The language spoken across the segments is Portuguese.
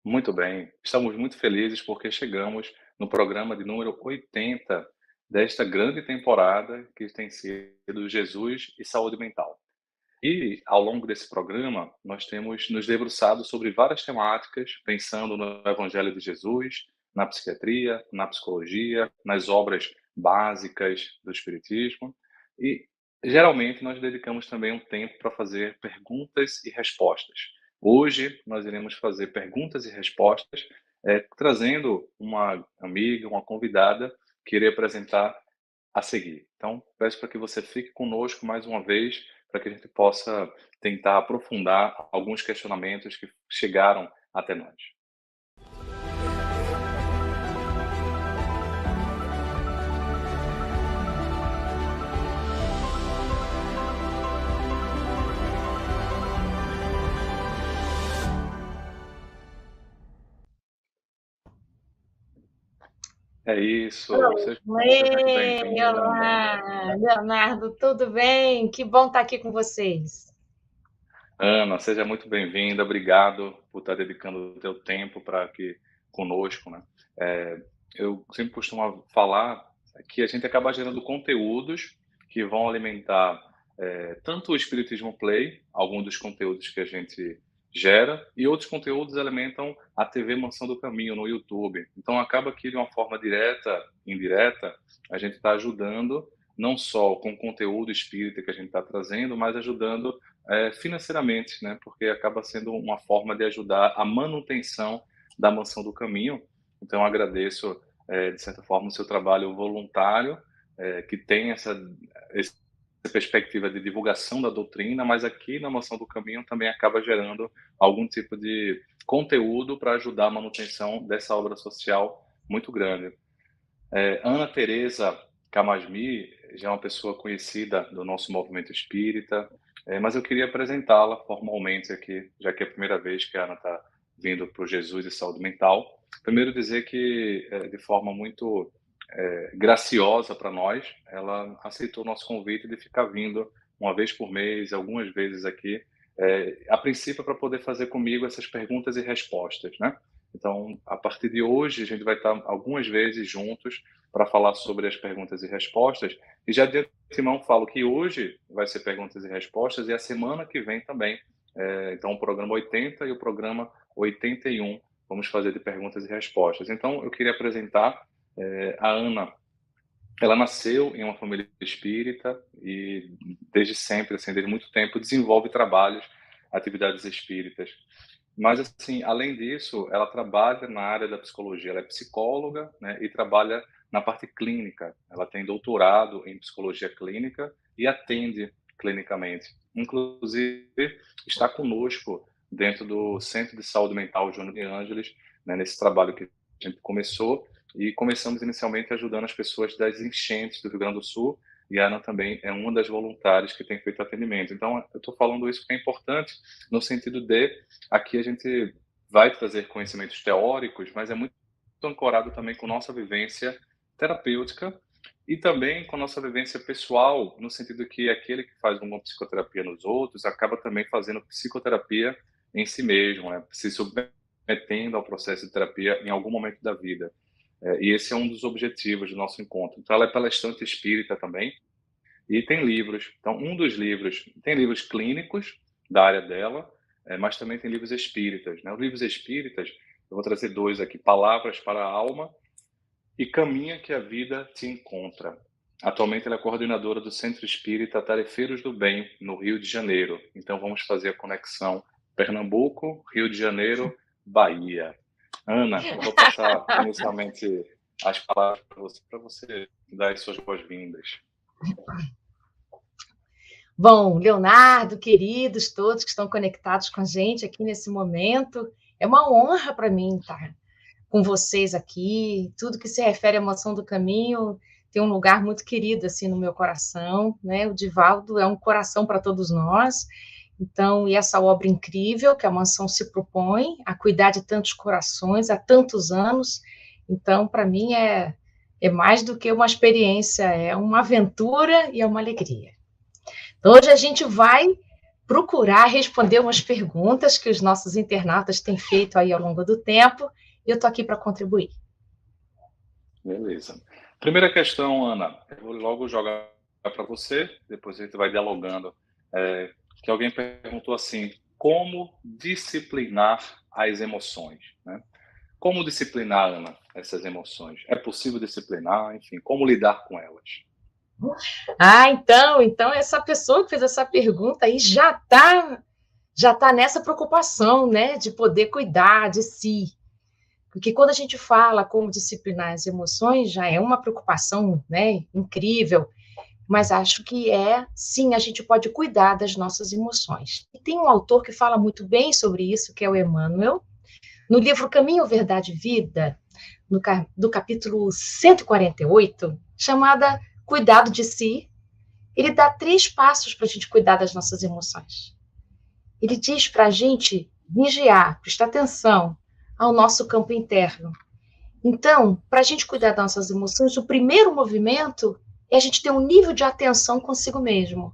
Muito bem. Estamos muito felizes porque chegamos no programa de número 80 desta grande temporada que tem sido Jesus e Saúde Mental. E, ao longo desse programa, nós temos nos debruçado sobre várias temáticas, pensando no Evangelho de Jesus, na psiquiatria, na psicologia, nas obras básicas do Espiritismo. E, geralmente, nós dedicamos também um tempo para fazer perguntas e respostas. Hoje, nós iremos fazer perguntas e respostas, trazendo uma amiga, uma convidada, que irei apresentar a seguir. Então, peço para que você fique conosco mais uma vez, para que a gente possa tentar aprofundar alguns questionamentos que chegaram até nós. É isso, seja muito Oi, bem-vinda, Ana. olá, Leonardo, tudo bem? Que bom estar aqui com vocês. Ana, seja muito bem-vinda, obrigado por estar dedicando o teu tempo para aqui conosco, né. Eu sempre costumo falar que a gente acaba gerando conteúdos que vão alimentar, tanto o Espiritismo Play, algum dos conteúdos que a gente gera, e outros conteúdos alimentam a TV Mansão do Caminho no YouTube. Então acaba que de uma forma direta, indireta, a gente está ajudando não só com o conteúdo espírita que a gente está trazendo, mas ajudando financeiramente, né? Porque acaba sendo uma forma de ajudar a manutenção da Mansão do Caminho. Então, eu agradeço, de certa forma, o seu trabalho voluntário, que tem essa perspectiva de divulgação da doutrina, mas aqui na Mansão do Caminho também acaba gerando algum tipo de conteúdo para ajudar a manutenção dessa obra social muito grande. Ana Teresa Camasmi já é uma pessoa conhecida do nosso movimento espírita, mas eu queria apresentá-la formalmente aqui, já que é a primeira vez que a Ana está vindo para o Jesus e Saúde Mental. Primeiro dizer que, de forma muito graciosa para nós, ela aceitou o nosso convite de ficar vindo uma vez por mês, algumas vezes aqui, a princípio para poder fazer comigo essas perguntas e respostas, né? Então, a partir de hoje, a gente vai estar algumas vezes juntos para falar sobre as perguntas e respostas. E já de antemão falo que hoje vai ser perguntas e respostas e a semana que vem também. Então, o programa 80 e o programa 81 vamos fazer de perguntas e respostas. Então, eu queria apresentar a Ana. Ela nasceu em uma família espírita e desde sempre, assim, desde muito tempo, desenvolve trabalhos, atividades espíritas. Mas, assim, além disso, ela trabalha na área da psicologia. Ela é psicóloga, né, e trabalha na parte clínica. Ela tem doutorado em psicologia clínica e atende clinicamente. Inclusive, está conosco dentro do Centro de Saúde Mental Júnior de Ângeles, né, nesse trabalho que a gente começou. E começamos inicialmente ajudando as pessoas das enchentes do Rio Grande do Sul, e a Ana também é uma das voluntárias que tem feito atendimento. Então, eu estou falando isso porque é importante no sentido de aqui a gente vai trazer conhecimentos teóricos, mas é muito ancorado também com nossa vivência terapêutica e também com nossa vivência pessoal, no sentido que aquele que faz uma psicoterapia nos outros acaba também fazendo psicoterapia em si mesmo, né? Se submetendo ao processo de terapia em algum momento da vida. E esse é um dos objetivos do nosso encontro. Então, ela é palestrante espírita também e tem livros. Então, um dos livros, tem livros clínicos da área dela, mas também tem livros espíritas, né? Os livros espíritas, eu vou trazer dois aqui: Palavras para a Alma e Caminha que a Vida te Encontra. Atualmente ela é coordenadora do Centro Espírita Tarefeiros do Bem, no Rio de Janeiro. Então vamos fazer a conexão Pernambuco, Rio de Janeiro, Bahia. Ana, eu vou passar inicialmente as palavras para você dar as suas boas-vindas. Bom, Leonardo, queridos todos que estão conectados com a gente aqui nesse momento, é uma honra para mim estar com vocês aqui. Tudo que se refere à Mansão do Caminho tem um lugar muito querido assim no meu coração, né? O Divaldo é um coração para todos nós. Então, e essa obra incrível que a Mansão se propõe a cuidar de tantos corações há tantos anos. Então, para mim é mais do que uma experiência, é uma aventura e é uma alegria. Então, hoje a gente vai procurar responder umas perguntas que os nossos internautas têm feito aí ao longo do tempo, e eu estou aqui para contribuir. Beleza. Primeira questão, Ana, eu vou logo jogar para você, depois a gente vai dialogando. Que alguém perguntou assim, como disciplinar as emoções, né? Como disciplinar, Ana, essas emoções? É possível disciplinar? Enfim, como lidar com elas? Então essa pessoa que fez essa pergunta aí já tá nessa preocupação, né, de poder cuidar de si. Porque quando a gente fala como disciplinar as emoções, já é uma preocupação, né, incrível, mas acho que sim, a gente pode cuidar das nossas emoções. E tem um autor que fala muito bem sobre isso, que é o Emmanuel, no livro Caminho, Verdade e Vida, do capítulo 148, chamada Cuidado de Si, ele dá 3 passos para a gente cuidar das nossas emoções. Ele diz para a gente vigiar, prestar atenção ao nosso campo interno. Então, para a gente cuidar das nossas emoções, o primeiro movimento é a gente ter um nível de atenção consigo mesmo.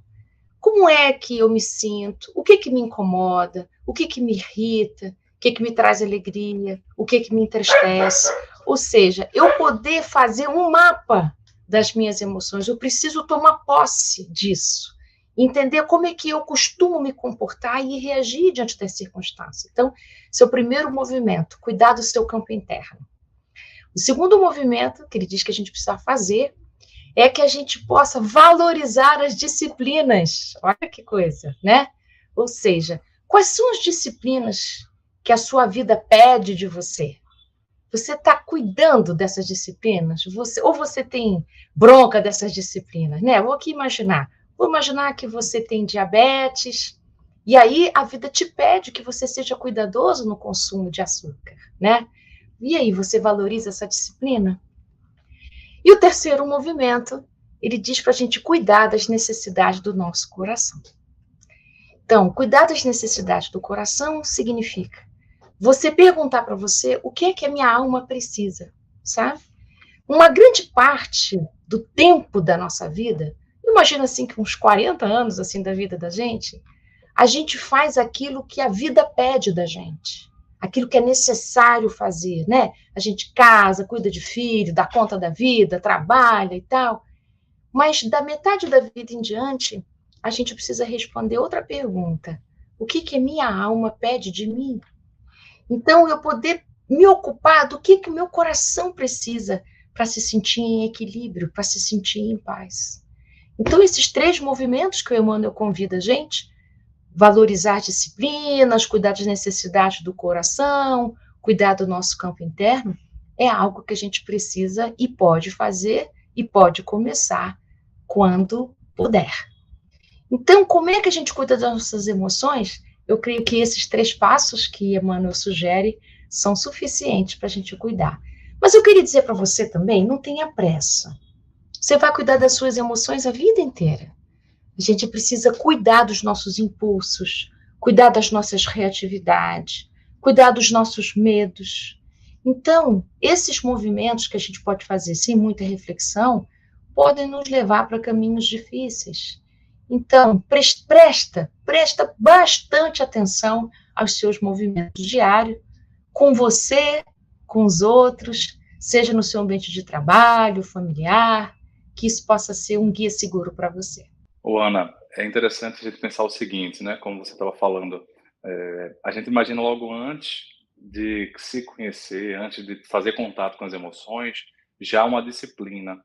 Como é que eu me sinto? O que me incomoda? O que me irrita? O que me traz alegria? O que me entristece? Ou seja, eu poder fazer um mapa das minhas emoções. Eu preciso tomar posse disso. Entender como é que eu costumo me comportar e reagir diante das circunstâncias. Então, seu primeiro movimento, cuidar do seu campo interno. O segundo movimento que ele diz que a gente precisa fazer é que a gente possa valorizar as disciplinas. Olha que coisa, né? Ou seja, quais são as disciplinas que a sua vida pede de você? Você está cuidando dessas disciplinas? Ou você tem bronca dessas disciplinas, né? Vou imaginar que você tem diabetes, e aí a vida te pede que você seja cuidadoso no consumo de açúcar, né? E aí, você valoriza essa disciplina? E o terceiro movimento, ele diz para a gente cuidar das necessidades do nosso coração. Então, cuidar das necessidades do coração significa você perguntar para você o que é que a minha alma precisa, sabe? Uma grande parte do tempo da nossa vida, imagina assim que uns 40 anos assim da vida da gente, a gente faz aquilo que a vida pede da gente, aquilo que é necessário fazer, né? A gente casa, cuida de filho, dá conta da vida, trabalha e tal, mas da metade da vida em diante, a gente precisa responder outra pergunta: o que a minha alma pede de mim? Então, eu poder me ocupar do que o meu coração precisa para se sentir em equilíbrio, para se sentir em paz. Então, esses 3 movimentos que o Emmanuel convida a gente, valorizar disciplinas, cuidar das necessidades do coração, cuidar do nosso campo interno, é algo que a gente precisa e pode fazer e pode começar quando puder. Então, como é que a gente cuida das nossas emoções? Eu creio que esses 3 passos que Emmanuel sugere são suficientes para a gente cuidar. Mas eu queria dizer para você também, não tenha pressa. Você vai cuidar das suas emoções a vida inteira. A gente precisa cuidar dos nossos impulsos, cuidar das nossas reatividades, cuidar dos nossos medos. Então, esses movimentos que a gente pode fazer sem muita reflexão podem nos levar para caminhos difíceis. Então, presta bastante atenção aos seus movimentos diários, com você, com os outros, seja no seu ambiente de trabalho, familiar, que isso possa ser um guia seguro para você. Ô, Ana, é interessante a gente pensar o seguinte, né? Como você estava falando, a gente imagina logo antes de se conhecer, antes de fazer contato com as emoções, já uma disciplina.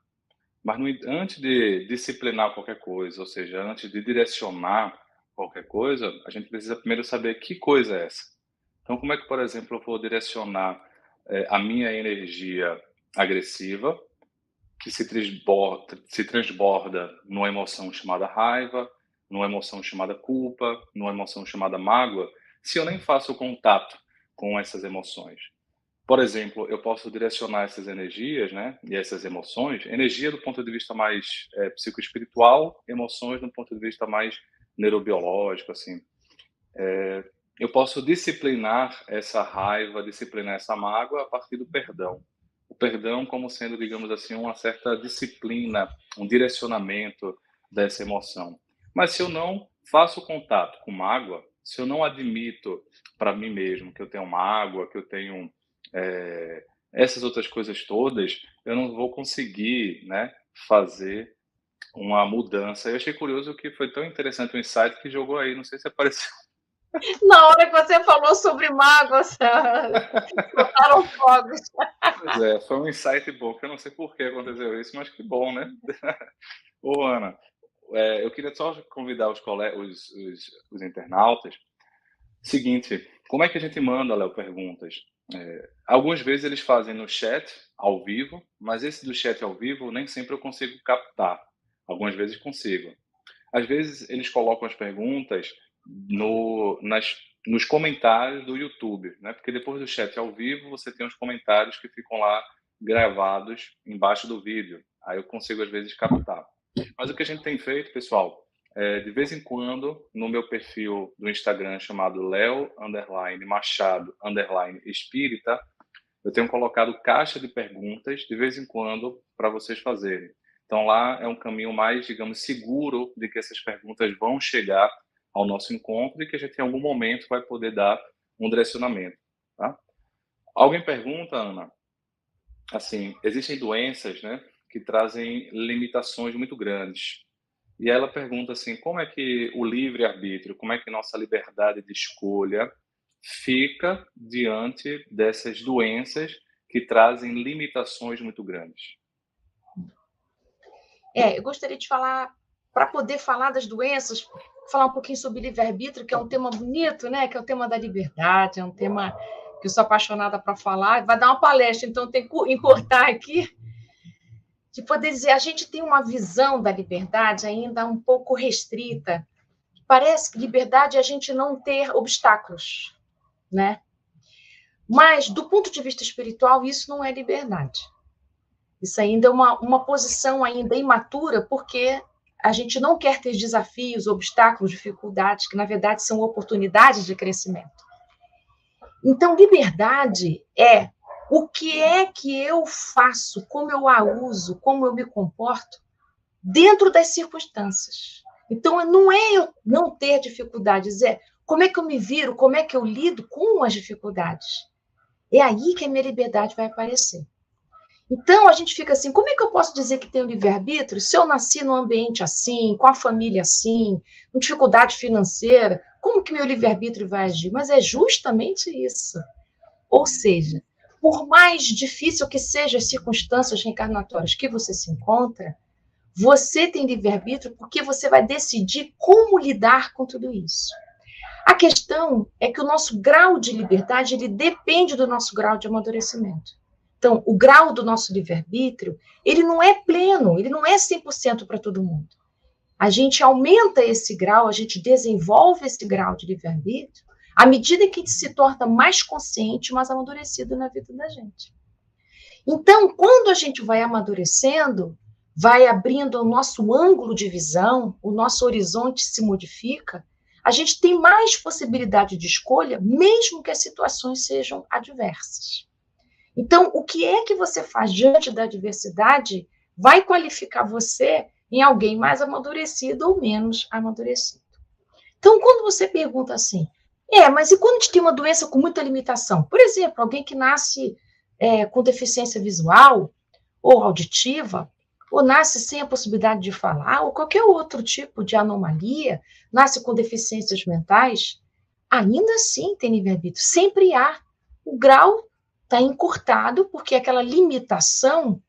Mas antes de disciplinar qualquer coisa, ou seja, antes de direcionar qualquer coisa, a gente precisa primeiro saber que coisa é essa. Então, como é que, por exemplo, eu vou direcionar a minha energia agressiva, que se transborda numa emoção chamada raiva, numa emoção chamada culpa, numa emoção chamada mágoa, se eu nem faço contato com essas emoções? Por exemplo, eu posso direcionar essas energias, né, e essas emoções, energia do ponto de vista mais psicoespiritual, emoções do ponto de vista mais neurobiológico, assim. Eu posso disciplinar essa raiva, disciplinar essa mágoa a partir do perdão. O perdão como sendo, digamos assim, uma certa disciplina, um direcionamento dessa emoção. Mas se eu não faço contato com mágoa, se eu não admito para mim mesmo que eu tenho mágoa, que eu tenho essas outras coisas todas, eu não vou conseguir, né, fazer uma mudança. Eu achei curioso que foi tão interessante o insight que jogou aí, não sei se apareceu. Na hora que você falou sobre mágoas, soltaram fogos. Pois é, foi um insight bom, que eu não sei por que aconteceu isso, mas que bom, né? Ô, Ana, eu queria só convidar os internautas. Seguinte, como é que a gente manda, Léo, perguntas? Algumas vezes eles fazem no chat, ao vivo, mas esse do chat ao vivo nem sempre eu consigo captar. Algumas vezes consigo. Às vezes eles colocam as perguntas nos comentários do YouTube, né? Porque depois do chat ao vivo você tem os comentários que ficam lá gravados embaixo do vídeo. Aí eu consigo às vezes captar. Mas o que a gente tem feito, pessoal, de vez em quando no meu perfil do Instagram chamado Leo_Machado_Espírita, eu tenho colocado caixa de perguntas de vez em quando para vocês fazerem. Então lá é um caminho mais, digamos, seguro de que essas perguntas vão chegar ao nosso encontro e que a gente em algum momento vai poder dar um direcionamento, tá? Alguém pergunta, Ana, assim, existem doenças, né, que trazem limitações muito grandes. E ela pergunta assim, como é que o livre-arbítrio, como é que nossa liberdade de escolha fica diante dessas doenças que trazem limitações muito grandes? Eu gostaria de falar, para poder falar das doenças, falar um pouquinho sobre livre-arbítrio, que é um tema bonito, né? Que é o tema da liberdade, é um tema que eu sou apaixonada para falar. Vai dar uma palestra, então tem que encurtar aqui, de poder dizer, a gente tem uma visão da liberdade ainda um pouco restrita. Parece que liberdade é a gente não ter obstáculos, né? Mas, do ponto de vista espiritual, isso não é liberdade. Isso ainda é uma posição ainda imatura, porque a gente não quer ter desafios, obstáculos, dificuldades, que, na verdade, são oportunidades de crescimento. Então, liberdade é o que é que eu faço, como eu a uso, como eu me comporto, dentro das circunstâncias. Então, não é eu não ter dificuldades, é como é que eu me viro, como é que eu lido com as dificuldades. É aí que a minha liberdade vai aparecer. Então, a gente fica assim, como é que eu posso dizer que tenho livre-arbítrio se eu nasci num ambiente assim, com a família assim, com dificuldade financeira? Como que meu livre-arbítrio vai agir? Mas é justamente isso. Ou seja, por mais difícil que sejam as circunstâncias reencarnatórias que você se encontra, você tem livre-arbítrio porque você vai decidir como lidar com tudo isso. A questão é que o nosso grau de liberdade, ele depende do nosso grau de amadurecimento. Então, o grau do nosso livre-arbítrio, ele não é pleno, ele não é 100% para todo mundo. A gente aumenta esse grau, a gente desenvolve esse grau de livre-arbítrio à medida que a gente se torna mais consciente, mais amadurecido na vida da gente. Então, quando a gente vai amadurecendo, vai abrindo o nosso ângulo de visão, o nosso horizonte se modifica, a gente tem mais possibilidade de escolha, mesmo que as situações sejam adversas. Então, o que é que você faz diante da adversidade vai qualificar você em alguém mais amadurecido ou menos amadurecido. Então, quando você pergunta assim, mas e quando a gente tem uma doença com muita limitação? Por exemplo, alguém que nasce com deficiência visual ou auditiva, ou nasce sem a possibilidade de falar, ou qualquer outro tipo de anomalia, nasce com deficiências mentais, ainda assim tem livre-arbítrio, sempre há. O grau está encurtado porque aquela limitação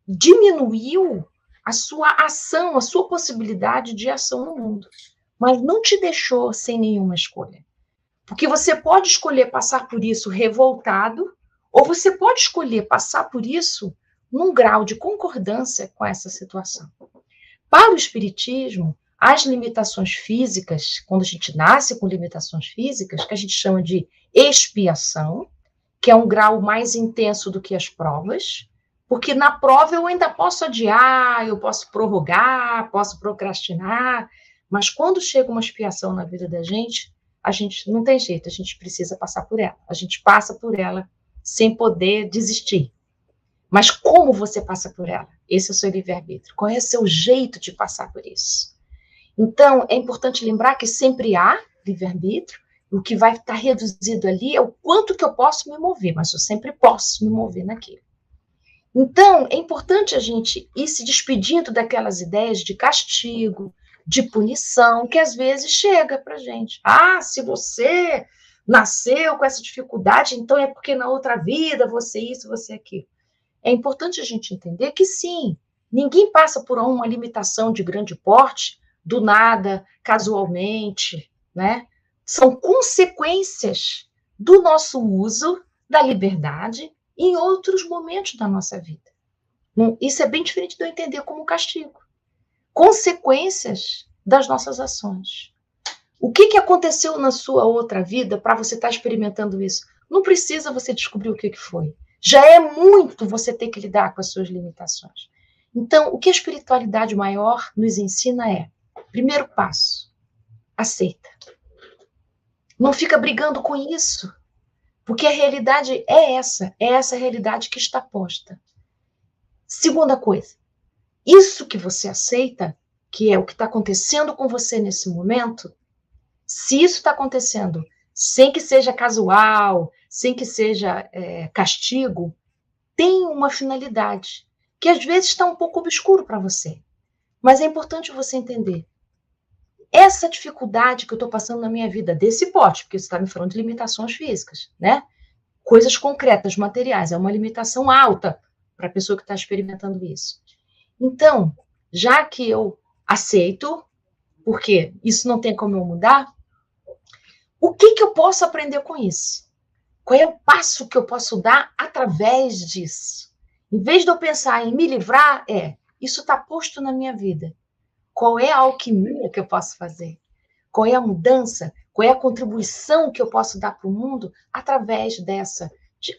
diminuiu a sua ação, a sua possibilidade de ação no mundo, mas não te deixou sem nenhuma escolha. Porque você pode escolher passar por isso revoltado, ou você pode escolher passar por isso num grau de concordância com essa situação. Para o espiritismo, as limitações físicas, quando a gente nasce com limitações físicas, que a gente chama de expiação, que é um grau mais intenso do que as provas, porque na prova eu ainda posso adiar, eu posso prorrogar, posso procrastinar, mas quando chega uma expiação na vida da gente, a gente não tem jeito, a gente precisa passar por ela. A gente passa por ela sem poder desistir. Mas como você passa por ela? Esse é o seu livre-arbítrio. Qual é o seu jeito de passar por isso? Então, é importante lembrar que sempre há livre-arbítrio, o que vai estar reduzido ali é o quanto que eu posso me mover, mas eu sempre posso me mover naquilo. Então, é importante a gente ir se despedindo daquelas ideias de castigo, de punição, que às vezes chega para a gente. Ah, se você nasceu com essa dificuldade, então é porque na outra vida você isso, você aquilo. É importante a gente entender que sim, ninguém passa por uma limitação de grande porte do nada, casualmente, né? São consequências do nosso uso da liberdade em outros momentos da nossa vida. Isso é bem diferente de eu entender como castigo. Consequências das nossas ações. O que aconteceu na sua outra vida para você estar experimentando isso? Não precisa você descobrir o que foi. Já é muito você ter que lidar com as suas limitações. Então, o que a espiritualidade maior nos ensina é, primeiro passo, aceita. Não fica brigando com isso, porque a realidade é essa realidade que está posta. Segunda coisa, isso que você aceita, que é o que está acontecendo com você nesse momento, se isso está acontecendo sem que seja casual, sem que seja castigo, tem uma finalidade, que às vezes está um pouco obscuro para você. Mas é importante você entender. Essa dificuldade que eu estou passando na minha vida, desse pote, porque você está me falando de limitações físicas, né? Coisas concretas, materiais, é uma limitação alta para a pessoa que está experimentando isso. Então, já que eu aceito, porque isso não tem como eu mudar, o que eu posso aprender com isso? Qual é o passo que eu posso dar através disso? Em vez de eu pensar em me livrar, isso está posto na minha vida. Qual é a alquimia que eu posso fazer? Qual é a mudança? Qual é a contribuição que eu posso dar para o mundo através dessa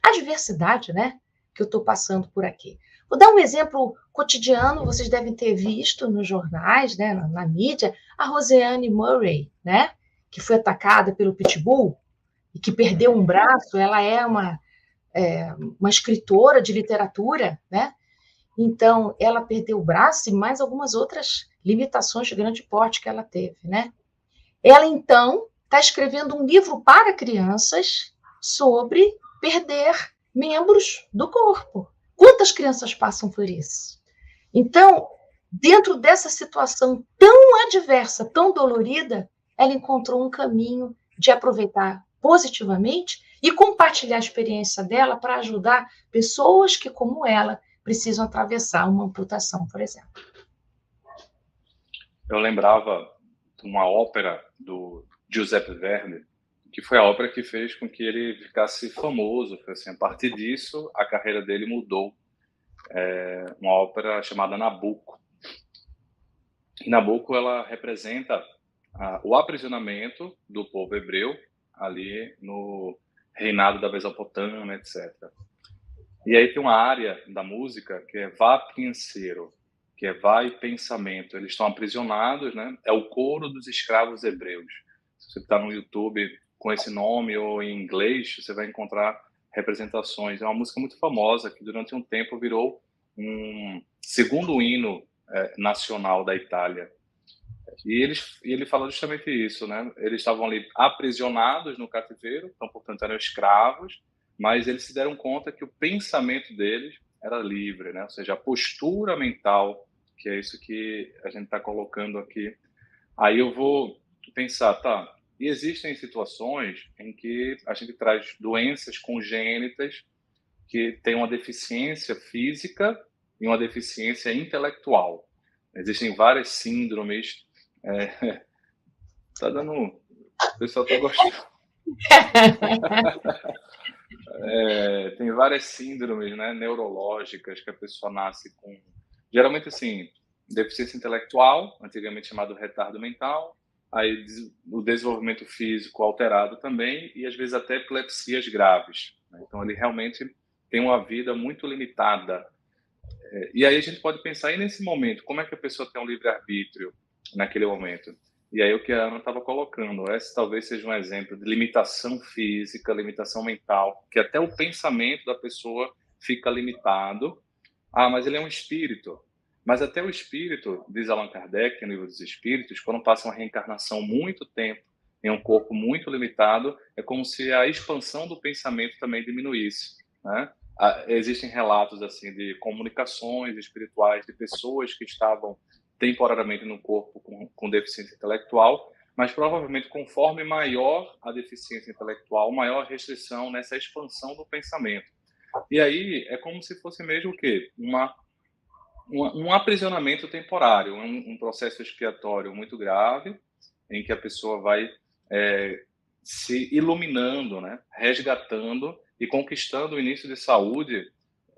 adversidade, né, que eu estou passando por aqui? Vou dar um exemplo cotidiano, vocês devem ter visto nos jornais, né, na mídia, a Roseanne Murray, né, que foi atacada pelo Pitbull e que perdeu um braço. Ela é uma escritora de literatura, né? Então, ela perdeu o braço e mais algumas outras limitações de grande porte que ela teve, né? Ela, então, está escrevendo um livro para crianças sobre perder membros do corpo. Quantas crianças passam por isso? Então, dentro dessa situação tão adversa, tão dolorida, ela encontrou um caminho de aproveitar positivamente e compartilhar a experiência dela para ajudar pessoas que, como ela, precisam atravessar uma amputação, por exemplo. Eu lembrava de uma ópera do Giuseppe Verdi, que foi a ópera que fez com que ele ficasse famoso. Assim, a partir disso, a carreira dele mudou. Uma ópera chamada Nabucco. E Nabucco, ela representa o aprisionamento do povo hebreu ali no reinado da Mesopotâmia, etc. E aí tem uma área da música que é Vá Penseiro, que é vai pensamento. Eles estão aprisionados, né? É o coro dos escravos hebreus. Se você está no YouTube com esse nome ou em inglês, você vai encontrar representações. É uma música muito famosa que durante um tempo virou um segundo hino nacional da Itália. E ele fala justamente isso, né? Eles estavam ali aprisionados no cativeiro, então, portanto, eram escravos, mas eles se deram conta que o pensamento deles era livre, né? Ou seja, a postura mental, que é isso que a gente está colocando aqui. Aí eu vou pensar, tá, e existem situações em que a gente traz doenças congênitas que têm uma deficiência física e uma deficiência intelectual. Existem várias síndromes. Tá dando... O pessoal tá gostando. Tem várias síndromes, né, neurológicas que a pessoa nasce com. Geralmente, assim, deficiência intelectual, antigamente chamado retardo mental, aí o desenvolvimento físico alterado também, e às vezes até epilepsias graves. Né? Então, ele realmente tem uma vida muito limitada. E aí a gente pode pensar, e nesse momento, como é que a pessoa tem um livre-arbítrio naquele momento? E aí o que a Ana estava colocando, esse talvez seja um exemplo de limitação física, limitação mental, que até o pensamento da pessoa fica limitado. Ah, mas ele é um espírito. Mas até o espírito, diz Allan Kardec, no Livro dos Espíritos, quando passa uma reencarnação muito tempo em um corpo muito limitado, é como se a expansão do pensamento também diminuísse, né? Existem relatos assim de comunicações espirituais de pessoas que estavam temporariamente no corpo com deficiência intelectual, mas provavelmente conforme maior a deficiência intelectual, maior a restrição nessa expansão do pensamento. E aí é como se fosse mesmo o quê? Um aprisionamento temporário, um processo expiatório muito grave, em que a pessoa vai se iluminando, né? Resgatando e conquistando o início de saúde,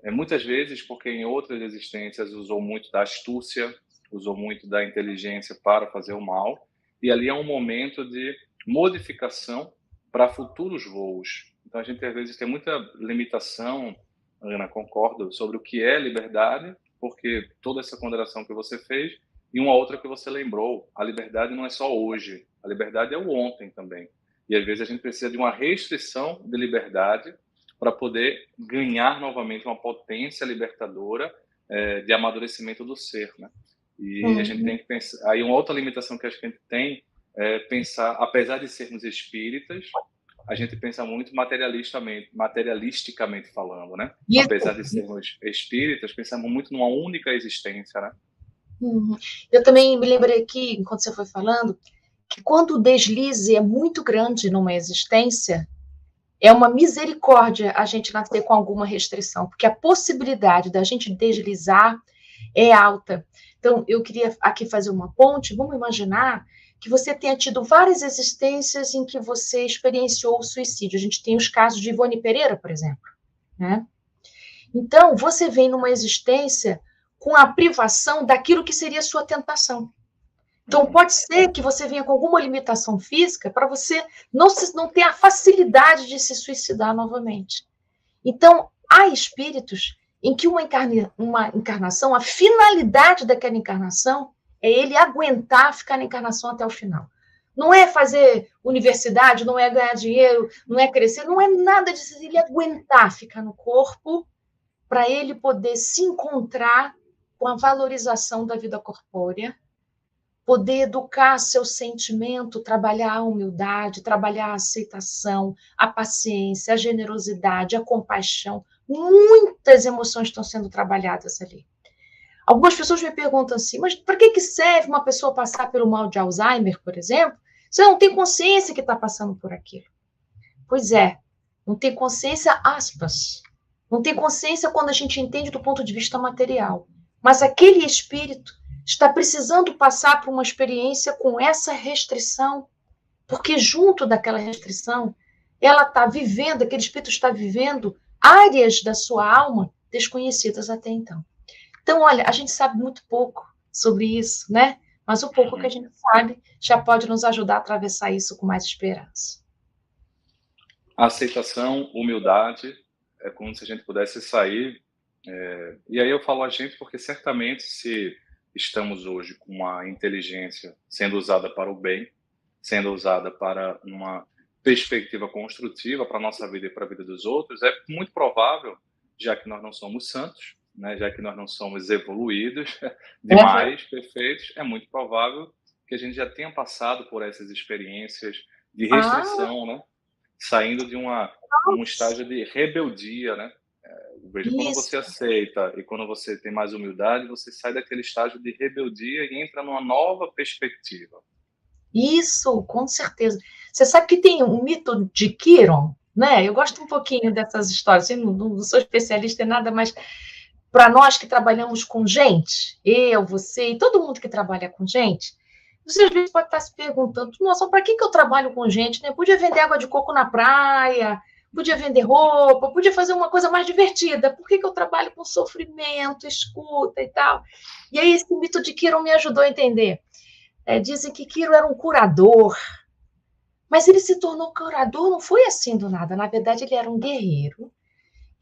muitas vezes porque em outras existências usou muito da astúcia, usou muito da inteligência para fazer o mal, e ali é um momento de modificação para futuros voos. Então a gente às vezes tem muita limitação, Ana, concordo, sobre o que é liberdade, porque toda essa ponderação que você fez, e uma outra que você lembrou, a liberdade não é só hoje, a liberdade é o ontem também. E às vezes a gente precisa de uma restrição de liberdade para poder ganhar novamente uma potência libertadora de amadurecimento do ser, né? E a gente tem que pensar... Aí uma outra limitação que acho que a gente tem é pensar, apesar de sermos espíritas, a gente pensa muito materialisticamente falando, né? Isso. Apesar de sermos espíritas, pensamos muito numa única existência, né? Eu também me lembrei aqui, enquanto você foi falando, que quando o deslize é muito grande numa existência, é uma misericórdia a gente nascer com alguma restrição, porque a possibilidade da gente deslizar é alta. Então, eu queria aqui fazer uma ponte. Vamos imaginar que você tenha tido várias existências em que você experienciou o suicídio. A gente tem os casos de Ivone Pereira, por exemplo, né? Então, você vem numa existência com a privação daquilo que seria sua tentação. Então, pode ser que você venha com alguma limitação física para você não ter a facilidade de se suicidar novamente. Então, há espíritos em que uma encarnação, a finalidade daquela encarnação é ele aguentar ficar na encarnação até o final. Não é fazer universidade, não é ganhar dinheiro, não é crescer, não é nada disso. Ele aguentar ficar no corpo para ele poder se encontrar com a valorização da vida corpórea, poder educar seu sentimento, trabalhar a humildade, trabalhar a aceitação, a paciência, a generosidade, a compaixão. Muitas emoções estão sendo trabalhadas ali. Algumas pessoas me perguntam assim, mas para que serve uma pessoa passar pelo mal de Alzheimer, por exemplo? Você não tem consciência que está passando por aquilo. Pois é, não tem consciência, aspas. Não tem consciência quando a gente entende do ponto de vista material. Mas aquele espírito está precisando passar por uma experiência com essa restrição, porque junto daquela restrição, ela está vivendo, aquele espírito está vivendo áreas da sua alma desconhecidas até então. Então, olha, a gente sabe muito pouco sobre isso, né? Mas o pouco que a gente sabe já pode nos ajudar a atravessar isso com mais esperança. Aceitação, humildade, é como se a gente pudesse sair. E aí eu falo a gente porque certamente se estamos hoje com uma inteligência sendo usada para o bem, sendo usada para uma perspectiva construtiva para a nossa vida e para a vida dos outros, é muito provável, já que nós não somos santos, né, já que nós não somos evoluídos demais, perfeitos, é muito provável que a gente já tenha passado por essas experiências de restrição, né, saindo de um estágio de rebeldia, né? Veja, quando você aceita e quando você tem mais humildade, você sai daquele estágio de rebeldia e entra numa nova perspectiva. Isso, com certeza. Você sabe que tem um mito de Quiron, né? Eu gosto um pouquinho dessas histórias, assim, não sou especialista em nada, mas para nós que trabalhamos com gente, eu, você e todo mundo que trabalha com gente, você às vezes pode estar se perguntando, nossa, para que eu trabalho com gente, né? Podia vender água de coco na praia, podia vender roupa, podia fazer uma coisa mais divertida. Por que eu trabalho com sofrimento, escuta e tal? E aí esse mito de Quiron me ajudou a entender. Dizem que Quiron era um curador, mas ele se tornou curador, não foi assim do nada. Na verdade, ele era um guerreiro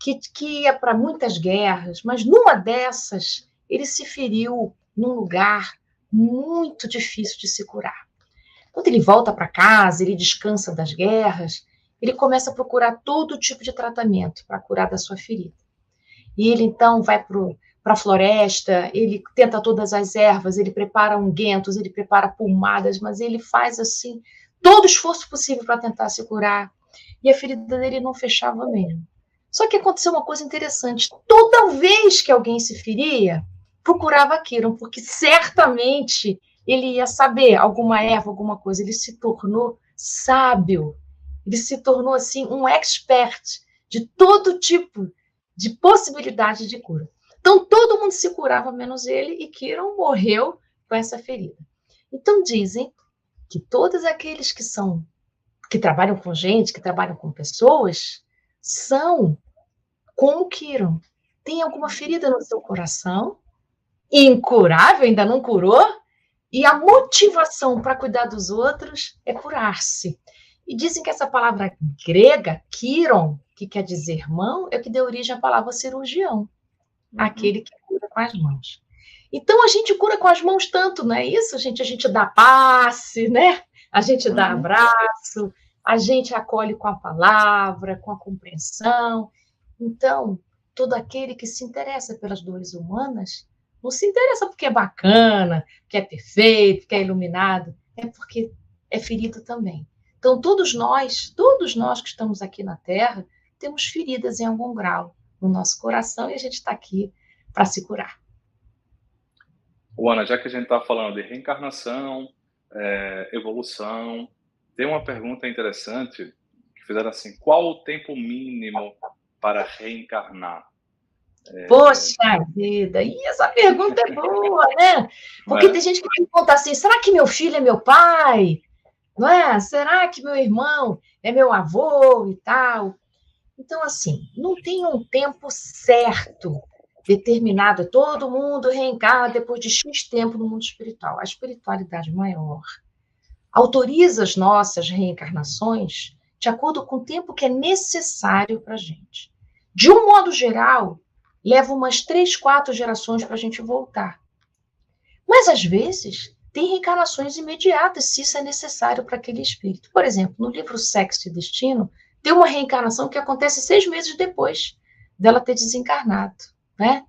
que ia para muitas guerras, mas numa dessas ele se feriu num lugar muito difícil de se curar. Quando ele volta para casa, ele descansa das guerras, ele começa a procurar todo tipo de tratamento para curar da sua ferida. E ele, então, vai para para a floresta, ele tenta todas as ervas, ele prepara ungüentos, ele prepara pomadas, mas ele faz assim todo o esforço possível para tentar se curar. E a ferida dele não fechava mesmo. Só que aconteceu uma coisa interessante. Toda vez que alguém se feria, procurava Kiron, porque certamente ele ia saber alguma erva, alguma coisa. Ele se tornou sábio. Ele se tornou, assim, um expert de todo tipo de possibilidade de cura. Então, todo mundo se curava, menos ele, e Kiron morreu com essa ferida. Então, dizem que todos aqueles que trabalham com gente, que trabalham com pessoas, são como Kiron. Tem alguma ferida no seu coração, incurável, ainda não curou, e a motivação para cuidar dos outros é curar-se. E dizem que essa palavra grega, Kiron, que quer dizer irmão, é o que deu origem à palavra cirurgião, aquele que cura com as mãos. Então, a gente cura com as mãos tanto, não é isso, gente? A gente dá passe, né? A gente dá abraço, a gente acolhe com a palavra, com a compreensão. Então, todo aquele que se interessa pelas dores humanas, não se interessa porque é bacana, porque é perfeito, porque é iluminado, é porque é ferido também. Então, todos nós que estamos aqui na Terra, temos feridas em algum grau no nosso coração e a gente está aqui para se curar. Ana, já que a gente está falando de reencarnação, evolução, tem uma pergunta interessante que fizeram assim: qual o tempo mínimo para reencarnar? Poxa vida, e essa pergunta é boa, né? Porque tem gente que pergunta assim: será que meu filho é meu pai? Não é? Será que meu irmão é meu avô e tal? Então, assim, não tem um tempo certo, determinado. Todo mundo reencarna depois de X tempo no mundo espiritual. A espiritualidade maior autoriza as nossas reencarnações de acordo com o tempo que é necessário para a gente. De um modo geral, leva umas 3, 4 gerações para a gente voltar. Mas, às vezes, tem reencarnações imediatas, se isso é necessário para aquele espírito. Por exemplo, no livro Sexo e Destino, tem uma reencarnação que acontece 6 meses depois dela ter desencarnado, né?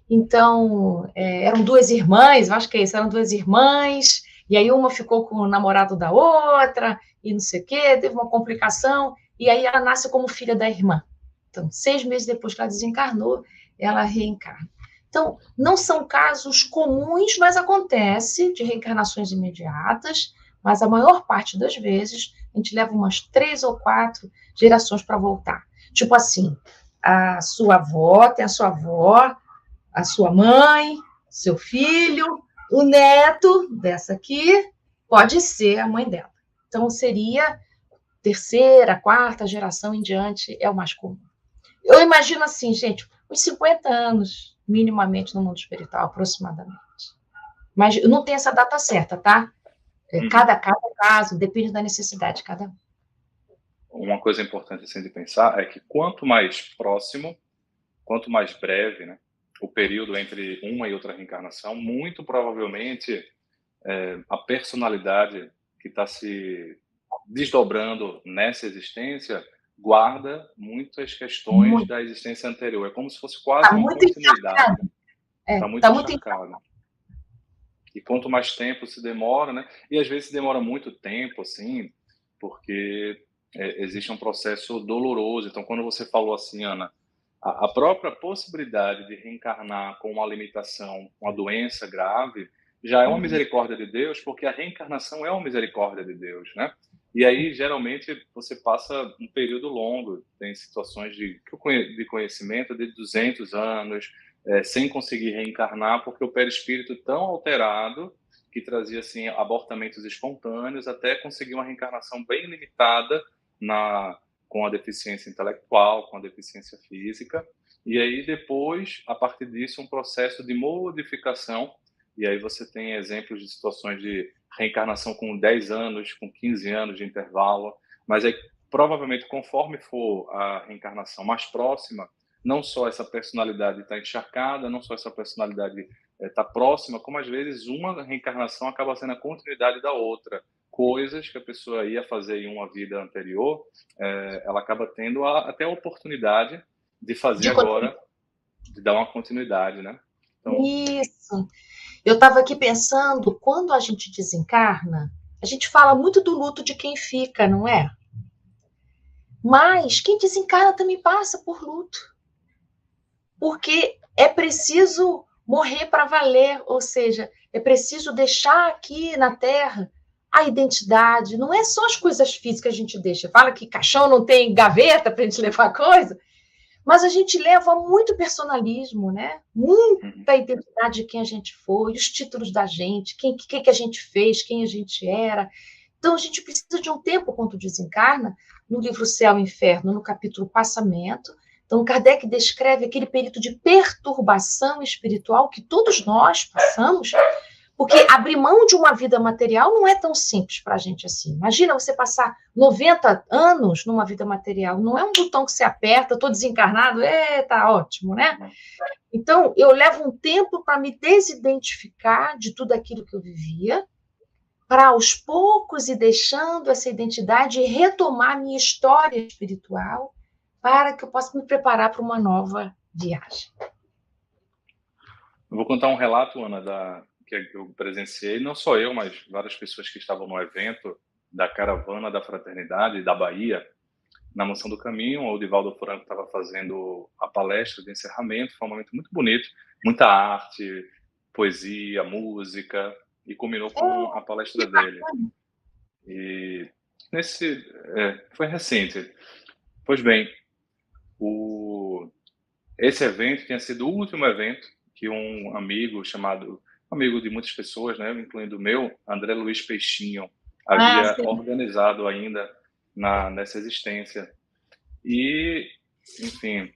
Então, eram 2 irmãs, acho que é isso, eram 2 irmãs, e aí uma ficou com o namorado da outra, e não sei o quê, teve uma complicação, e aí ela nasce como filha da irmã. Então, 6 meses depois que ela desencarnou, ela reencarna. Então, não são casos comuns, mas acontece de reencarnações imediatas, mas a maior parte das vezes a gente leva umas 3 ou 4 gerações para voltar. Tipo assim, a sua avó tem a sua avó, a sua mãe, seu filho, o neto dessa aqui pode ser a mãe dela. Então, seria terceira, quarta geração em diante é o mais comum. Eu imagino assim, gente, uns 50 anos, minimamente, no mundo espiritual, aproximadamente. Mas não tem essa data certa, tá? Cada caso depende da necessidade de cada um. Uma coisa importante assim, de pensar é que quanto mais próximo, quanto mais breve, né, o período entre uma e outra reencarnação, muito provavelmente a personalidade que está se desdobrando nessa existência guarda muitas questões da existência anterior. É como se fosse quase uma continuidade. Está muito encharcado. E quanto mais tempo se demora, né? E às vezes demora muito tempo, assim, porque existe um processo doloroso. Então, quando você falou assim, Ana, a própria possibilidade de reencarnar com uma limitação, uma doença grave, já é uma misericórdia de Deus, porque a reencarnação é uma misericórdia de Deus, né? E aí, geralmente, você passa um período longo, tem situações de conhecimento de 200 anos, sem conseguir reencarnar, porque o perispírito tão alterado que trazia assim abortamentos espontâneos, até conseguir uma reencarnação bem limitada com a deficiência intelectual, com a deficiência física, e aí depois, a partir disso, um processo de modificação, e aí você tem exemplos de situações de reencarnação com 10 anos, com 15 anos de intervalo, mas aí, provavelmente, conforme for a reencarnação mais próxima, não só essa personalidade está encharcada, não só essa personalidade está próxima, como às vezes uma reencarnação acaba sendo a continuidade da outra. Coisas que a pessoa ia fazer em uma vida anterior, ela acaba tendo até a oportunidade de fazer agora, de dar uma continuidade, né? Então, Isso. Eu estava aqui pensando, quando a gente desencarna, a gente fala muito do luto de quem fica, não é? Mas quem desencarna também passa por luto, porque é preciso morrer para valer, ou seja, é preciso deixar aqui na Terra a identidade, não é só as coisas físicas que a gente deixa. Fala que caixão não tem gaveta para a gente levar coisa, mas a gente leva muito personalismo, né? Muita identidade de quem a gente foi, os títulos da gente, que a gente fez, quem a gente era. Então, a gente precisa de um tempo quando desencarna, no livro Céu e Inferno, no capítulo Passamento. Então, Kardec descreve aquele período de perturbação espiritual que todos nós passamos, porque abrir mão de uma vida material não é tão simples para a gente assim. Imagina você passar 90 anos numa vida material, não é um botão que você aperta, estou desencarnado, tá ótimo, né? Então, eu levo um tempo para me desidentificar de tudo aquilo que eu vivia, para aos poucos ir deixando essa identidade e retomar minha história espiritual para que eu possa me preparar para uma nova viagem. eu vou contar um relato, Ana, que eu presenciei, não só eu, mas várias pessoas que estavam no evento da Caravana da Fraternidade da Bahia, na Mansão do Caminho. O Divaldo Franco estava fazendo a palestra de encerramento, foi um momento muito bonito, muita arte, poesia, música, e combinou com a palestra dele. E foi recente. Pois bem, esse evento tinha sido o último evento que um amigo de muitas pessoas, né, incluindo o meu, André Luiz Peixinho, havia organizado ainda nessa existência. E, enfim,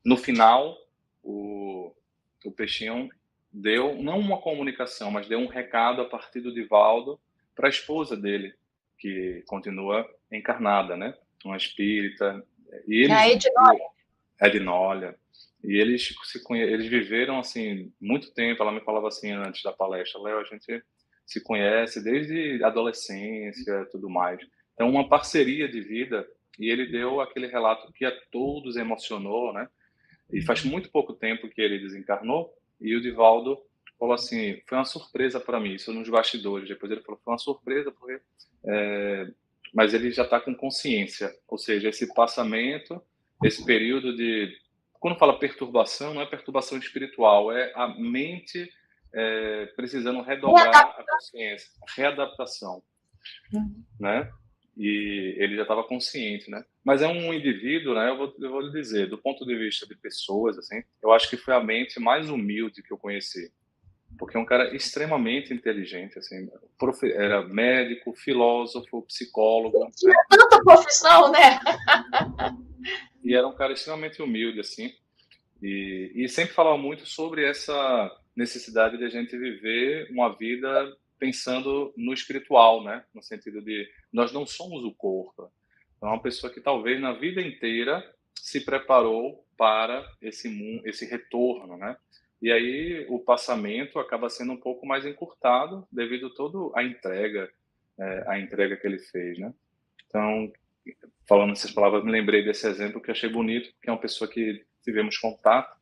no final, o Peixinho deu, não uma comunicação, mas deu um recado a partir do Divaldo para a esposa dele, que continua encarnada, né? Uma espírita. E eles, Ednólia. E eles viveram, assim, muito tempo. Ela me falava assim antes da palestra: Léo, a gente se conhece desde a adolescência, tudo mais. Então, uma parceria de vida. E ele deu aquele relato que a todos emocionou, né? E faz muito pouco tempo que ele desencarnou. E o Divaldo falou assim: foi uma surpresa para mim, isso nos bastidores. Depois ele falou: foi uma surpresa, porque. Mas ele já está com consciência, ou seja, esse passamento, esse período de. Quando fala perturbação, não é perturbação espiritual, é a mente precisando redobrar a consciência, readaptação, né? E ele já estava consciente, né? Mas é um indivíduo, né? Eu vou lhe dizer, do ponto de vista de pessoas, assim, eu acho que foi a mente mais humilde que eu conheci, porque é um cara extremamente inteligente, assim, era médico, filósofo, psicólogo. Tinha tanta profissão, né? E era um cara extremamente humilde, assim, e sempre falava muito sobre essa necessidade de a gente viver uma vida pensando no espiritual, né? No sentido de nós não somos o corpo. Então, é uma pessoa que talvez na vida inteira se preparou para esse retorno, né? E aí o passamento acaba sendo um pouco mais encurtado devido a toda a entrega que ele fez, né? Então, falando essas palavras, me lembrei desse exemplo que achei bonito, que é uma pessoa que tivemos contato,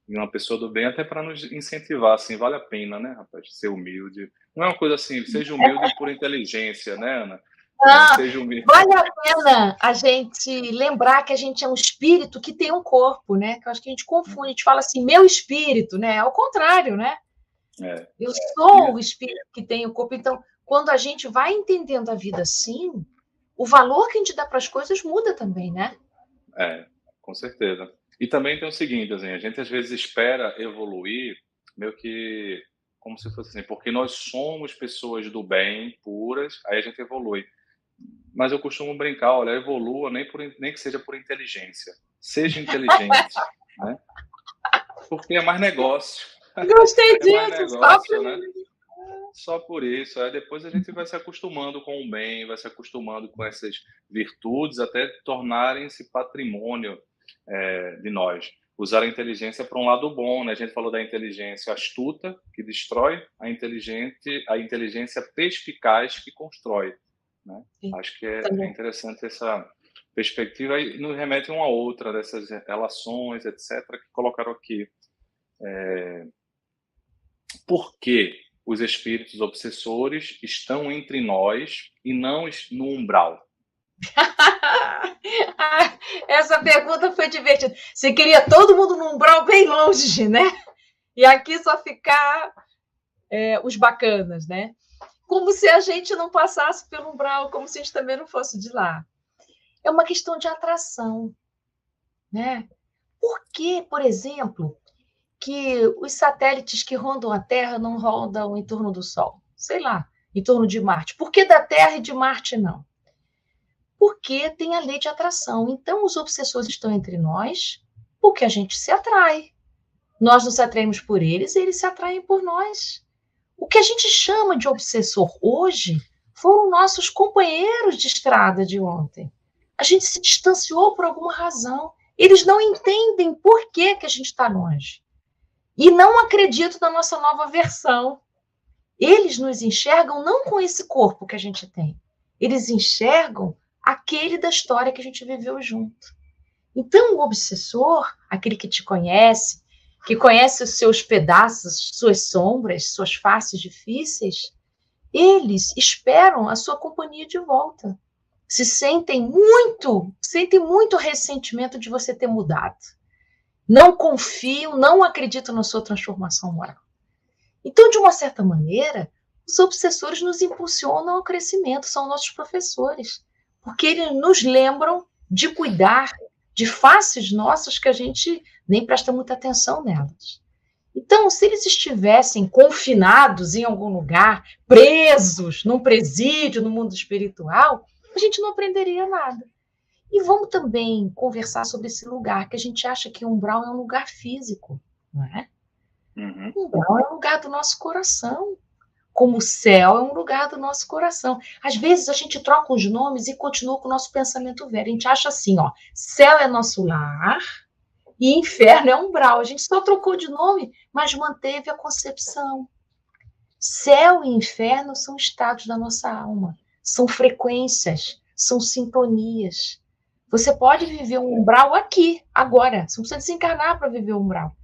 e uma pessoa do bem, até para nos incentivar, assim, vale a pena, né, rapaz, ser humilde. Não é uma coisa assim, seja humilde por inteligência, né, Ana? Seja humilde. Vale a pena a gente lembrar que a gente é um espírito que tem um corpo, né? Que eu acho que a gente confunde, a gente fala assim, meu espírito, né? Ao contrário, né? Eu sou o espírito que tem o corpo. Então, quando a gente vai entendendo a vida assim, o valor que a gente dá para as coisas muda também, né? Com certeza. E também tem o seguinte, assim, a gente às vezes espera evoluir meio que como se fosse assim, porque nós somos pessoas do bem, puras, aí a gente evolui. Mas eu costumo brincar, olha, evolua nem que seja por inteligência. Seja inteligente, né? Porque é mais negócio. Gostei disso, mais negócio, né? Só por isso. Aí depois a gente vai se acostumando com o bem, vai se acostumando com essas virtudes, até tornarem-se patrimônio de nós. Usar a inteligência para um lado bom, né? A gente falou da inteligência astuta, que destrói, a inteligência perspicaz, que constrói. Né? Acho que é interessante essa perspectiva e nos remete uma a outra dessas relações, etc., que colocaram aqui. por que os espíritos obsessores estão entre nós e não no umbral? Essa pergunta foi divertida. Você queria todo mundo num umbral bem longe, né? E aqui só ficar os bacanas, né? Como se a gente não passasse pelo umbral, como se a gente também não fosse de lá. É uma questão de atração, né? Por que, por exemplo, que os satélites que rondam a Terra não rondam em torno do Sol? Sei lá, em torno de Marte. Por que da Terra e de Marte não? Porque tem a lei de atração. Então, os obsessores estão entre nós porque a gente se atrai. Nós nos atraímos por eles e eles se atraem por nós. O que a gente chama de obsessor hoje foram nossos companheiros de estrada de ontem. A gente se distanciou por alguma razão. Eles não entendem por que a gente está longe. E não acreditam na nossa nova versão. Eles nos enxergam não com esse corpo que a gente tem. Eles enxergam aquele da história que a gente viveu junto. Então, o obsessor, aquele que te conhece, que conhece os seus pedaços, suas sombras, suas faces difíceis, eles esperam a sua companhia de volta. Sentem muito ressentimento de você ter mudado. Não confiam, não acreditam na sua transformação moral. Então, de uma certa maneira, os obsessores nos impulsionam ao crescimento, são nossos professores, porque eles nos lembram de cuidar de faces nossas que a gente nem presta muita atenção nelas. Então, se eles estivessem confinados em algum lugar, presos num presídio, no mundo espiritual, a gente não aprenderia nada. E vamos também conversar sobre esse lugar, que a gente acha que o umbral é um lugar físico, não é? Uhum. O umbral é um lugar do nosso coração, como o céu é um lugar do nosso coração. Às vezes a gente troca os nomes e continua com o nosso pensamento velho. A gente acha assim, ó, céu é nosso lar e inferno é umbral. A gente só trocou de nome, mas manteve a concepção. Céu e inferno são estados da nossa alma, são frequências, são sintonias. Você pode viver um umbral aqui, agora. Você não precisa desencarnar para viver um umbral.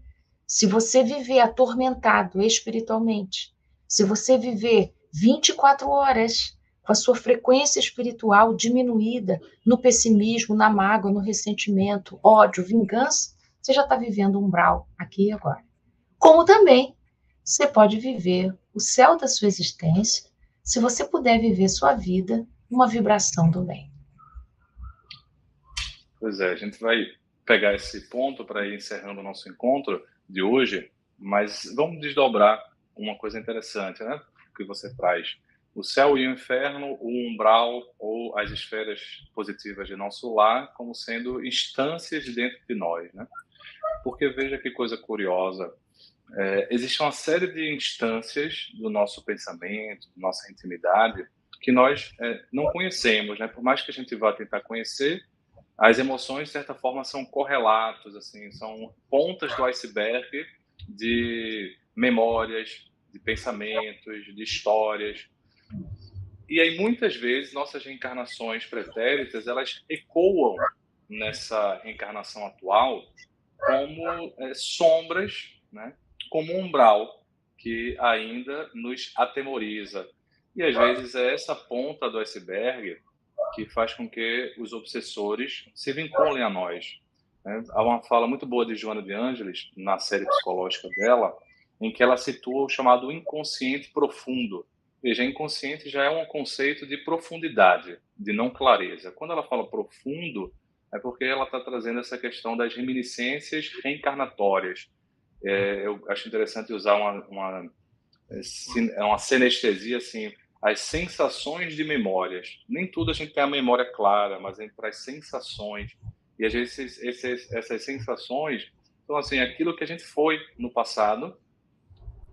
Se você viver atormentado espiritualmente, se você viver 24 horas com a sua frequência espiritual diminuída no pessimismo, na mágoa, no ressentimento, ódio, vingança, você já está vivendo um umbral aqui e agora. Como também você pode viver o céu da sua existência se você puder viver sua vida numa vibração do bem. Pois é, a gente vai pegar esse ponto para ir encerrando o nosso encontro de hoje, mas vamos desdobrar uma coisa interessante, né? Que você traz. O céu e o inferno, o umbral ou as esferas positivas de nosso lar como sendo instâncias dentro de nós, né? Porque veja que coisa curiosa, existe uma série de instâncias do nosso pensamento, da nossa intimidade, que nós não conhecemos, né? Por mais que a gente vá tentar conhecer, as emoções, de certa forma, são correlatos, assim, são pontas do iceberg de memórias, de pensamentos, de histórias. E aí, muitas vezes, nossas reencarnações pretéritas, elas ecoam nessa reencarnação atual como sombras, né? Como um umbral que ainda nos atemoriza. E, às vezes, é essa ponta do iceberg que faz com que os obsessores se vinculem a nós. Né? Há uma fala muito boa de Joana de Ângeles, na série psicológica dela, em que ela situa o chamado inconsciente profundo. Veja, inconsciente já é um conceito de profundidade, de não clareza. Quando ela fala profundo, é porque ela está trazendo essa questão das reminiscências reencarnatórias. Eu acho interessante usar uma sinestesia assim, as sensações de memórias. Nem tudo a gente tem a memória clara, mas é para as sensações. E às vezes essas sensações são assim, aquilo que a gente foi no passado,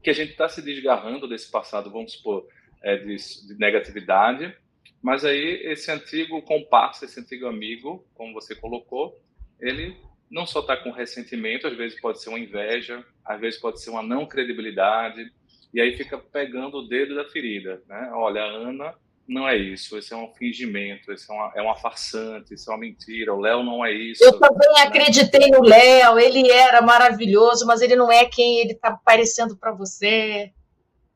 que a gente está se desgarrando desse passado, vamos supor, de negatividade, mas aí esse antigo comparsa, esse antigo amigo, como você colocou, ele não só está com ressentimento, às vezes pode ser uma inveja, às vezes pode ser uma não credibilidade, e aí fica pegando o dedo da ferida, né? Olha, a Ana não é isso, esse é um fingimento, esse é uma farsante, isso é uma mentira, o Léo não é Eu isso, também né? acreditei no Léo, ele era maravilhoso, mas ele não é quem ele está parecendo para você.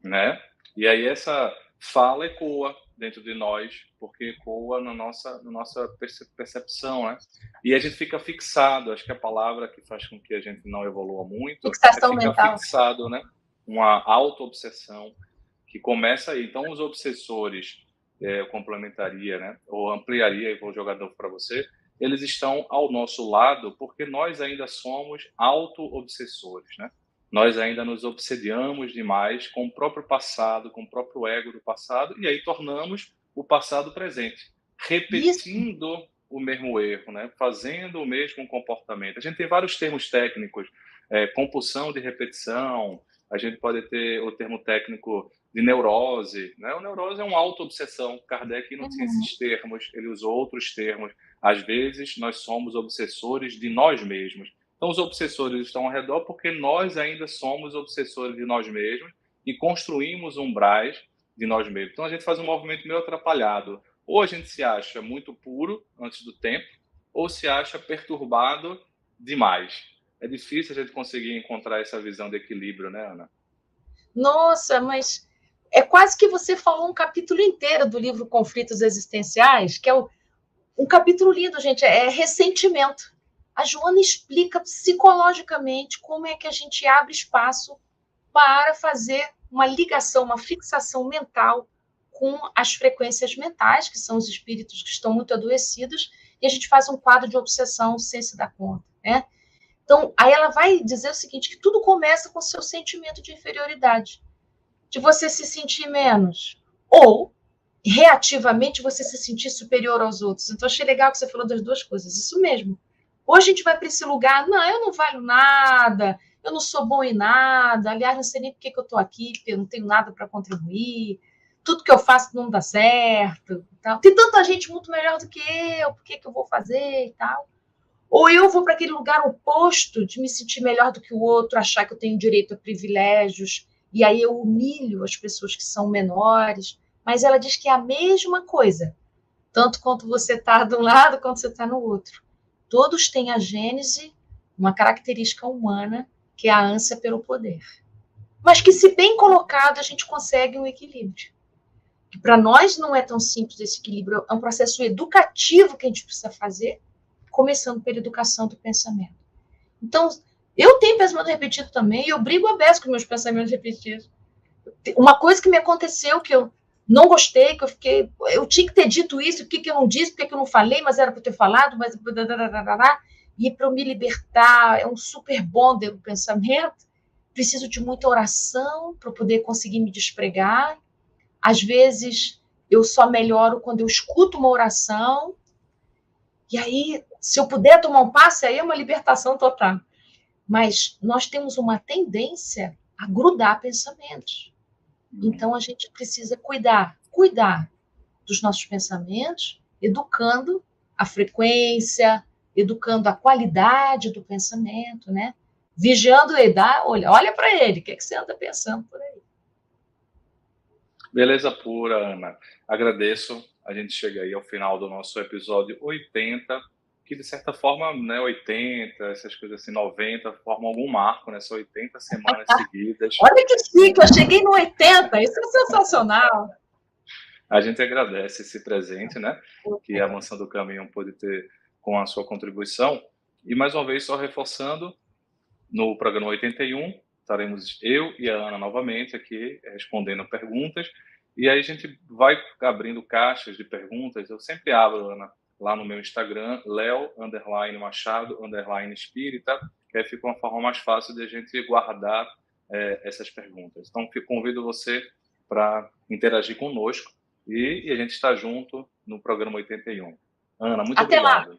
Né? E aí essa fala ecoa dentro de nós, porque ecoa na nossa percepção, né? E a gente fica fixado, acho que a palavra que faz com que a gente não evolua muito é Fixação ficar mental. fixado, né? Uma auto-obsessão que começa aí. Então, os obsessores, eu complementaria, né? Ou ampliaria, e vou jogar de novo para você, eles estão ao nosso lado porque nós ainda somos auto-obsessores, né? Nós ainda nos obsediamos demais com o próprio passado, com o próprio ego do passado, e aí tornamos o passado presente, Isso. repetindo o mesmo erro, né? Fazendo o mesmo comportamento. A gente tem vários termos técnicos, compulsão de repetição, a gente pode ter o termo técnico de neurose, né? O neurose é uma auto-obsessão. Kardec não tinha esses termos, ele usou outros termos. Às vezes, nós somos obsessores de nós mesmos. Então, os obsessores estão ao redor porque nós ainda somos obsessores de nós mesmos e construímos umbrais de nós mesmos. Então, a gente faz um movimento meio atrapalhado. Ou a gente se acha muito puro antes do tempo, ou se acha perturbado demais. É difícil a gente conseguir encontrar essa visão de equilíbrio, né, Ana? Nossa, mas é quase que você falou um capítulo inteiro do livro Conflitos Existenciais, que é um capítulo lindo, gente, é ressentimento. A Joana explica psicologicamente como é que a gente abre espaço para fazer uma ligação, uma fixação mental com as frequências mentais, que são os espíritos que estão muito adoecidos, e a gente faz um quadro de obsessão sem se dar conta, né? Então, aí ela vai dizer o seguinte, que tudo começa com o seu sentimento de inferioridade, de você se sentir menos, ou reativamente você se sentir superior aos outros. Então, achei legal que você falou das duas coisas. Isso mesmo. Hoje a gente vai para esse lugar, não, eu não valho nada, eu não sou bom em nada, aliás, não sei nem por que eu estou aqui, porque eu não tenho nada para contribuir, tudo que eu faço não dá certo. Tal. Tem tanta gente muito melhor do que eu, por que eu vou fazer e tal. Ou eu vou para aquele lugar oposto de me sentir melhor do que o outro, achar que eu tenho direito a privilégios, e aí eu humilho as pessoas que são menores. Mas ela diz que é a mesma coisa, tanto quanto você está de um lado quanto você está no outro. Todos têm a gênese, uma característica humana, que é a ânsia pelo poder. Mas que, se bem colocado, a gente consegue um equilíbrio. Que para nós não é tão simples esse equilíbrio, é um processo educativo que a gente precisa fazer, começando pela educação do pensamento. Então, eu tenho pensamento repetido também, e eu brigo a beça com meus pensamentos repetidos. Uma coisa que me aconteceu, que eu não gostei, que eu tinha que ter dito isso, por que eu não disse, por que eu não falei, mas era para ter falado, mas... E para eu me libertar, é um super bonde o pensamento, preciso de muita oração para poder conseguir me despregar. Às vezes, eu só melhoro quando eu escuto uma oração, e aí, se eu puder tomar um passe, aí é uma libertação total. Mas nós temos uma tendência a grudar pensamentos. Então, a gente precisa cuidar dos nossos pensamentos, educando a frequência, educando a qualidade do pensamento, né? Vigiando ele, olha para ele, o que você anda pensando por aí? Beleza pura, Ana. Agradeço. A gente chega aí ao final do nosso episódio 80, que de certa forma, né, 80, essas coisas assim, 90, formam algum marco, né? São 80 semanas seguidas. Olha que chique, eu cheguei no 80, isso é sensacional. A gente agradece esse presente, né? Que a Mansão do Caminho pôde ter com a sua contribuição. E mais uma vez, só reforçando, no programa 81, estaremos eu e a Ana novamente aqui respondendo perguntas. E aí a gente vai abrindo caixas de perguntas. Eu sempre abro, Ana, lá no meu Instagram, Leo_Machado_Espírita, que aí fica uma forma mais fácil de a gente guardar essas perguntas. Então, convido você para interagir conosco e a gente está junto no programa 81. Ana, muito Até obrigado. Lá.